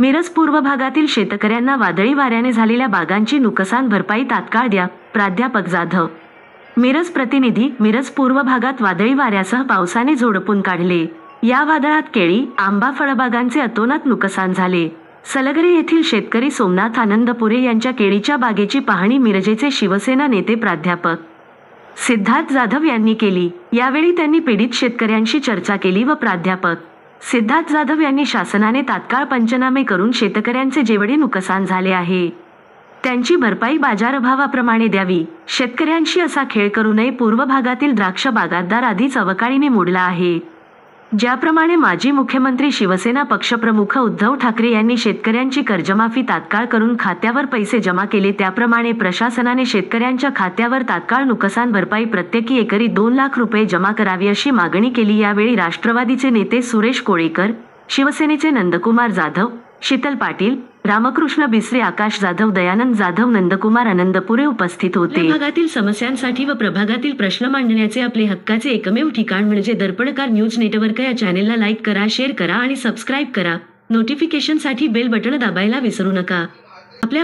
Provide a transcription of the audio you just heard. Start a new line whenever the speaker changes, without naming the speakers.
मिरज पूर्व भागातील शेतकऱ्यांना वादळी वाऱ्याने झालेल्या बागांची नुकसान भरपाई तात्काळ द्या, प्राध्यापक जाधव. मिरज प्रतिनिधी. मिरज पूर्व भागात वादळी वाऱ्यासह पावसाने झोडपून काढले. या वादळात केळी, आंबा फळबागांचे अतोनात नुकसान झाले. सलगरे येथील शेतकरी सोमनाथ आनंदपुरे यांच्या केळीच्या बागेची पाहणी मिरजेचे शिवसेना नेते प्राध्यापक सिद्धार्थ जाधव यांनी केली. यावेळी त्यांनी पीडित शेतकऱ्यांशी चर्चा केली व प्राध्यापक सिद्धार्थ जाधव यांनी शासनाने तात्काळ पंचनामे करून शेतकऱ्यांचे जेवढे नुकसान झाले आहे त्यांची भरपाई बाजारभावाप्रमाणे द्यावी. शेतकऱ्यांशी असा खेळ करू नये. पूर्व भागातील द्राक्ष बागायतदार आधीच अवकाळीने मोडला आहे. ज्याप्रमाणे माजी मुख्यमंत्री शिवसेना पक्षप्रमुख उद्धव ठाकरे यांनी शेतकऱ्यांची कर्जमाफी तात्काळ करून खात्यावर पैसे जमा केले, त्याप्रमाणे प्रशासनाने शेतकऱ्यांच्या खात्यावर तात्काळ नुकसान भरपाई प्रत्येकी एकरी 2 लाख रुपये जमा करावी अशी मागणी केली. यावेळी राष्ट्रवादीचे नेते सुरेश कोळेकर, शिवसेनेचे नंदकुमार जाधव, शीतल पाटील, रामकृष्ण बिसरे, आकाश जाधव, दयानंद जाधव, नंदकुमार आनंदपुरे उपस्थित होते. भागातील समस्यांसाठी व प्रभागातील प्रश्न मांडण्याचे आपले हक्काचे एकमेव ठिकाण म्हणजे दर्पणकार न्यूज नेटवर्क. या चॅनेलला लाईक करा, शेअर करा आणि सबस्क्राईब करा. नोटिफिकेशनसाठी बेल बटन दाबायला विसरू नका. आपल्या